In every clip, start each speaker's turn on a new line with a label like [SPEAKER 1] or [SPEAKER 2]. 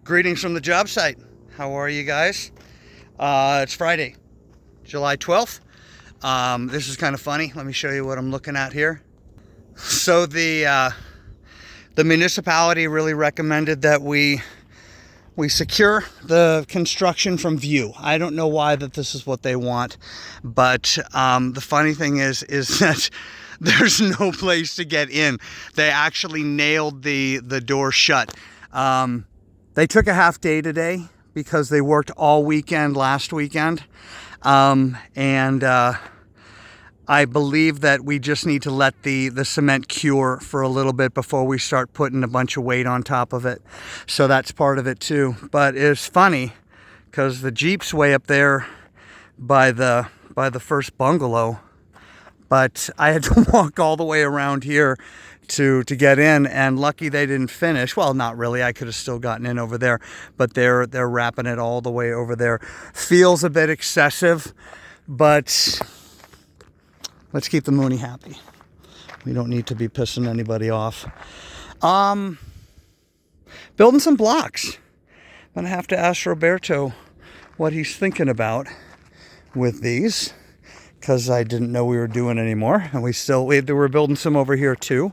[SPEAKER 1] Greetings from the job site. How are you guys? It's Friday, July 12th. This is kind of funny. Let me show you what I'm looking at here. So the municipality really recommended that we secure the construction from view. I don't know why that this is what they want, but the funny thing is that there's no place to get in. They actually nailed the door shut. They took a half day today because they worked all weekend last weekend. I believe that we just need to let the cement cure for a little bit before we start putting a bunch of weight on top of it. So that's part of it too. But it's funny because the Jeep's way up there by the first bungalow, but I had to walk all the way around here to get in, and lucky they didn't finish. Well, not really. I could have still gotten in over there, but they're wrapping it all the way over there. Feels a bit excessive, but let's keep the Mooney happy. We don't need to be pissing anybody off. Building some blocks. I'm gonna have to ask Roberto what he's thinking about with these, because I didn't know we were doing any more, and we're building some over here too.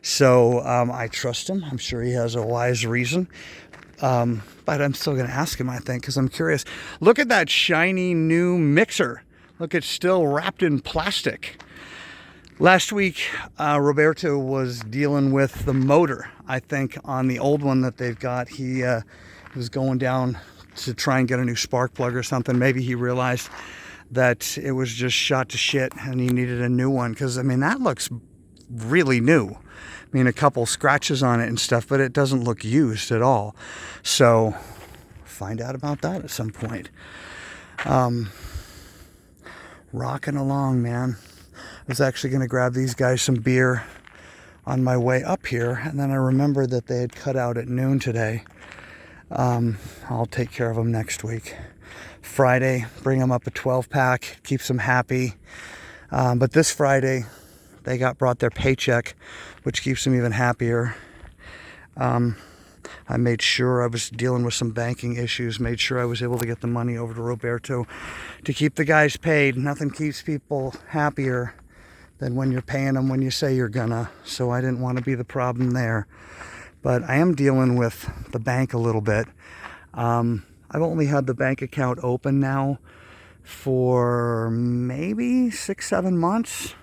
[SPEAKER 1] So I trust him. I'm sure he has a wise reason. But I'm still gonna ask him, I think, because I'm curious. Look at that shiny new mixer. Look, it's still wrapped in plastic. Last week, Roberto was dealing with the motor, I think, on the old one that they've got. He was going down to try and get a new spark plug or something. Maybe he realized that it was just shot to shit and he needed a new one, because I mean that looks really new. I mean, a couple scratches on it and stuff, but it doesn't look used at all. So find out about that at some point. Rocking along, man. I was actually going to grab these guys some beer on my way up here, and then I remembered that they had cut out at noon today. I'll take care of them next week. Friday, bring them up a 12-pack, keeps them happy. But this Friday, they brought their paycheck, which keeps them even happier. I made sure I was dealing with some banking issues, made sure I was able to get the money over to Roberto to keep the guys paid. Nothing keeps people happier than when you're paying them when you say you're gonna. So I didn't want to be the problem there. But I am dealing with the bank a little bit. I've only had the bank account open now for maybe 6-7 months.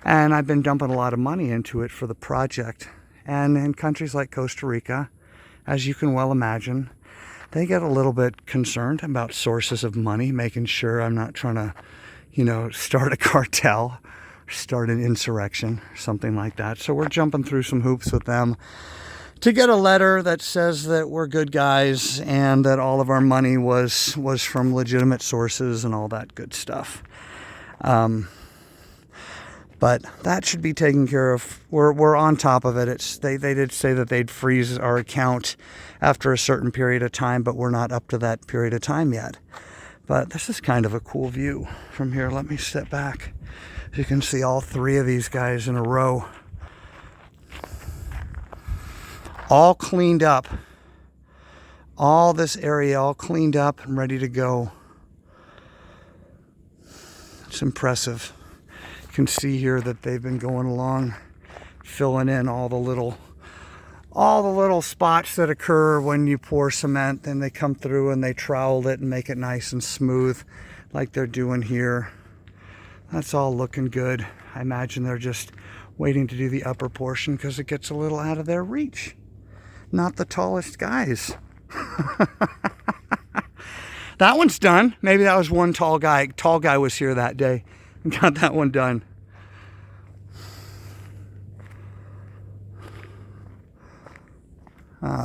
[SPEAKER 1] And I've been dumping a lot of money into it for the project. And in countries like Costa Rica, as you can well imagine, they get a little bit concerned about sources of money, making sure I'm not trying to, start a cartel, start an insurrection, something like that. So we're jumping through some hoops with them to get a letter that says that we're good guys and that all of our money was from legitimate sources and all that good stuff. But that should be taken care of. We're on top of it. They did say that they'd freeze our account after a certain period of time, but we're not up to that period of time yet. But this is kind of a cool view from here. Let me step back. You can see all three of these guys in a row. All cleaned up. All this area all cleaned up and ready to go. It's impressive. You can see here that they've been going along, filling in all the little spots that occur when you pour cement. Then they come through and they trowel it and make it nice and smooth like they're doing here. That's all looking good. I imagine they're just waiting to do the upper portion because it gets a little out of their reach. Not the tallest guys. That one's done. Maybe that was one tall guy. Tall guy was here that day and got that one done.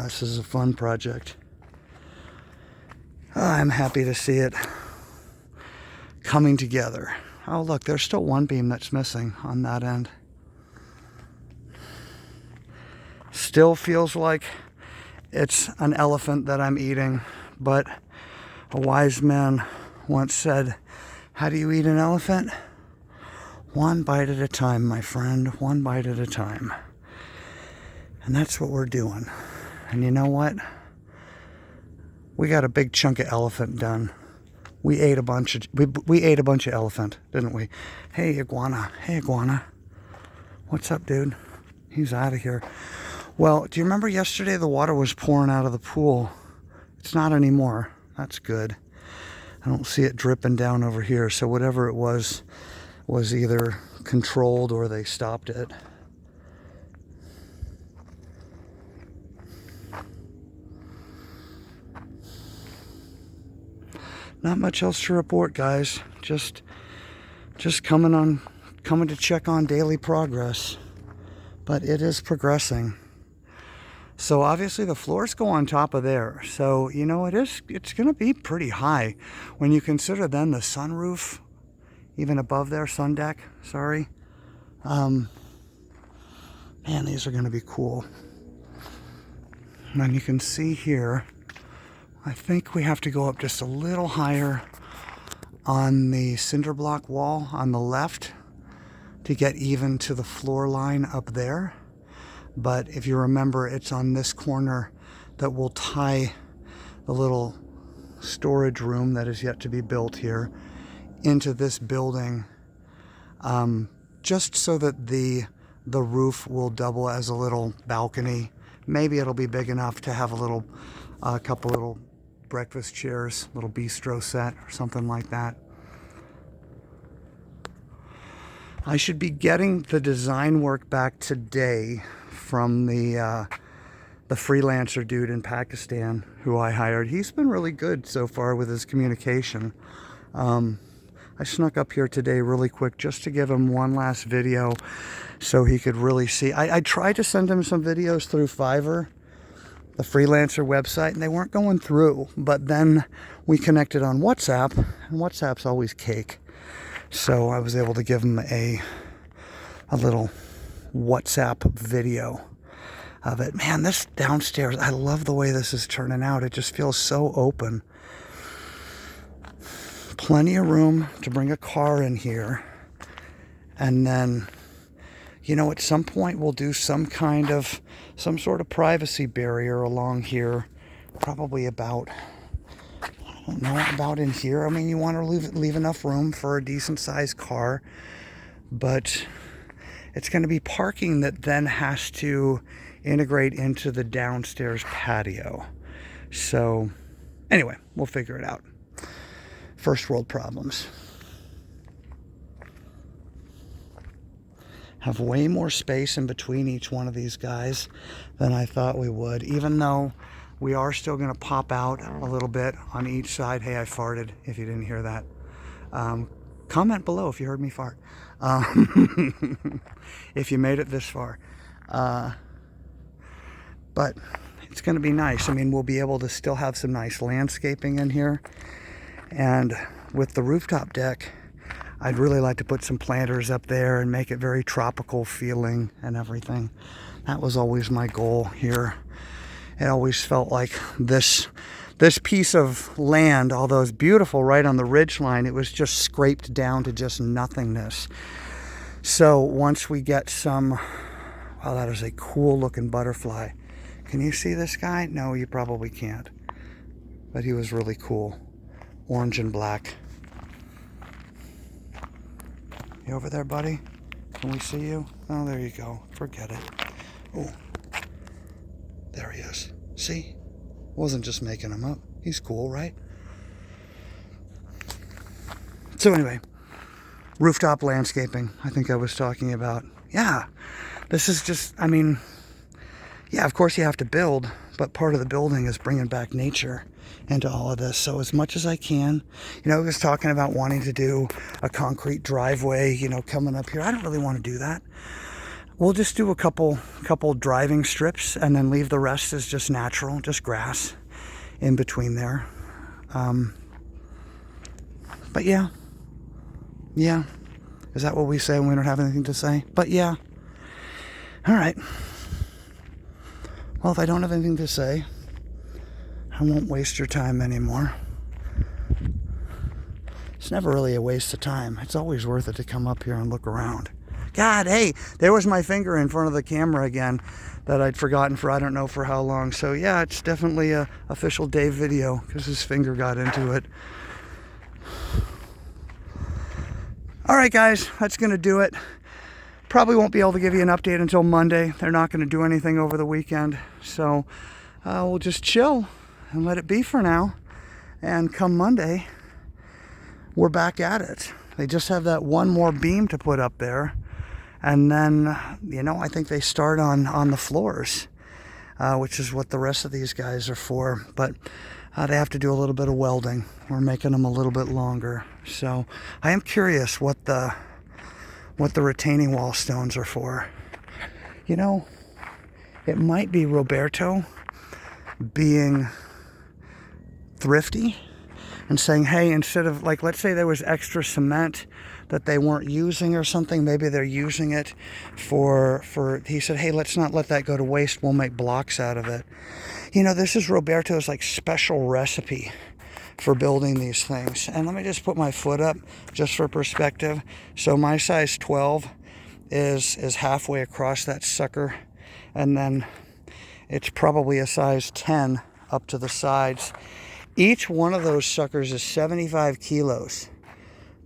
[SPEAKER 1] This is a fun project. I'm happy to see it coming together. Oh, look, there's still one beam that's missing on that end. Still feels like it's an elephant that I'm eating, but a wise man once said, how do you eat an elephant? One bite at a time, my friend, one bite at a time. And that's what we're doing. And you know what? We got a big chunk of elephant done. We ate a bunch of we ate a bunch of elephant, didn't we? Hey iguana, hey iguana. What's up, dude? He's out of here. Well, do you remember yesterday the water was pouring out of the pool? It's not anymore. That's good. I don't see it dripping down over here. So whatever it was either controlled or they stopped it. Not much else to report, guys. Just coming to check on daily progress. But it is progressing. So obviously the floors go on top of there. So, you know, it's going to be pretty high when you consider then the sunroof, even above there, sun deck, sorry. Man, these are going to be cool. And then you can see here, I think we have to go up just a little higher on the cinder block wall on the left to get even to the floor line up there. But if you remember, it's on this corner that will tie the little storage room that is yet to be built here into this building, just so that the roof will double as a little balcony. Maybe it'll be big enough to have a couple little breakfast chairs, little bistro set or something like that. I should be getting the design work back today from the freelancer dude in Pakistan who I hired. He's been really good so far with his communication. I snuck up here today really quick just to give him one last video so he could really see. I tried to send him some videos through Fiverr, the freelancer website, and they weren't going through. But then we connected on WhatsApp, and WhatsApp's always cake. So I was able to give him a little WhatsApp video of it. Man, this downstairs, I love the way this is turning out. It just feels so open. Plenty of room to bring a car in here. And then, you know, at some point we'll do some sort of privacy barrier along here. Probably about, I don't know, about in here. I mean, you want to leave enough room for a decent sized car, but it's going to be parking that then has to integrate into the downstairs patio. So anyway, we'll figure it out. First world problems. Have way more space in between each one of these guys than I thought we would, even though we are still going to pop out a little bit on each side. Hey, I farted, if you didn't hear that. Comment below if you heard me fart. If you made it this far. But it's going to be nice. I mean, we'll be able to still have some nice landscaping in here. And with the rooftop deck, I'd really like to put some planters up there and make it very tropical feeling and everything. That was always my goal here. It always felt like this piece of land, although it's beautiful right on the ridge line, it was just scraped down to just nothingness. So once we get some, wow, that is a cool looking butterfly. Can you see this guy? No, you probably can't. But he was really cool. Orange and black. You over there, buddy? Can we see you? Oh, there you go. Forget it. Oh, there he is. See? Wasn't just making him up. He's cool, right? So anyway, rooftop landscaping, I think I was talking about. Yeah, this is just, I mean, yeah, of course you have to build, but part of the building is bringing back nature into all of this. So as much as I can, you know, I was talking about wanting to do a concrete driveway, you know, coming up here. I don't really want to do that. We'll just do a couple driving strips and then leave the rest as just natural, just grass in between there. But yeah. Is that what we say when we don't have anything to say? But yeah. All right. Well, if I don't have anything to say, I won't waste your time anymore. It's never really a waste of time. It's always worth it to come up here and look around. God, hey, there was my finger in front of the camera again that I'd forgotten for I don't know for how long. So yeah, it's definitely a official Dave video because his finger got into it. All right, guys, that's going to do it. Probably won't be able to give you an update until Monday. They're not going to do anything over the weekend. So we'll just chill and let it be for now. And come Monday, we're back at it. They just have that one more beam to put up there. And then, you know, I think they start on the floors, which is what the rest of these guys are for. But they have to do a little bit of welding. We're making them a little bit longer. So I am curious what the retaining wall stones are for. You know, it might be Roberto being thrifty and saying, hey, instead of, like, let's say there was extra cement that they weren't using or something, maybe they're using it for he said, hey, let's not let that go to waste, we'll make blocks out of it. You know, this is Roberto's like special recipe for building these things. And let me just put my foot up just for perspective. So my size 12 is halfway across that sucker, and then it's probably a size 10 up to the sides. Each one of those suckers is 75 kilos.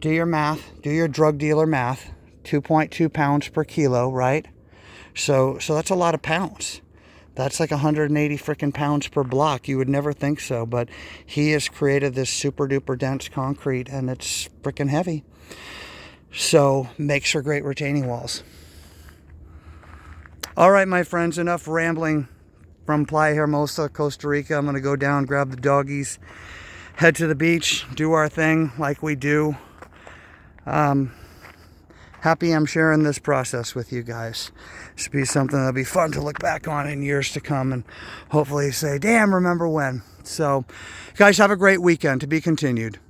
[SPEAKER 1] Do your math, do your drug dealer math. 2.2 pounds per kilo, right? So that's a lot of pounds. That's like 180 freaking pounds per block. You would never think so, but he has created this super duper dense concrete, and it's freaking heavy. So makes for great retaining walls. All right, my friends, enough rambling from Playa Hermosa, Costa Rica. I'm going to go down, grab the doggies, head to the beach, do our thing like we do. Happy I'm sharing this process with you guys. This will be something that'll be fun to look back on in years to come and hopefully say, damn, remember when. So, guys, have a great weekend. To be continued.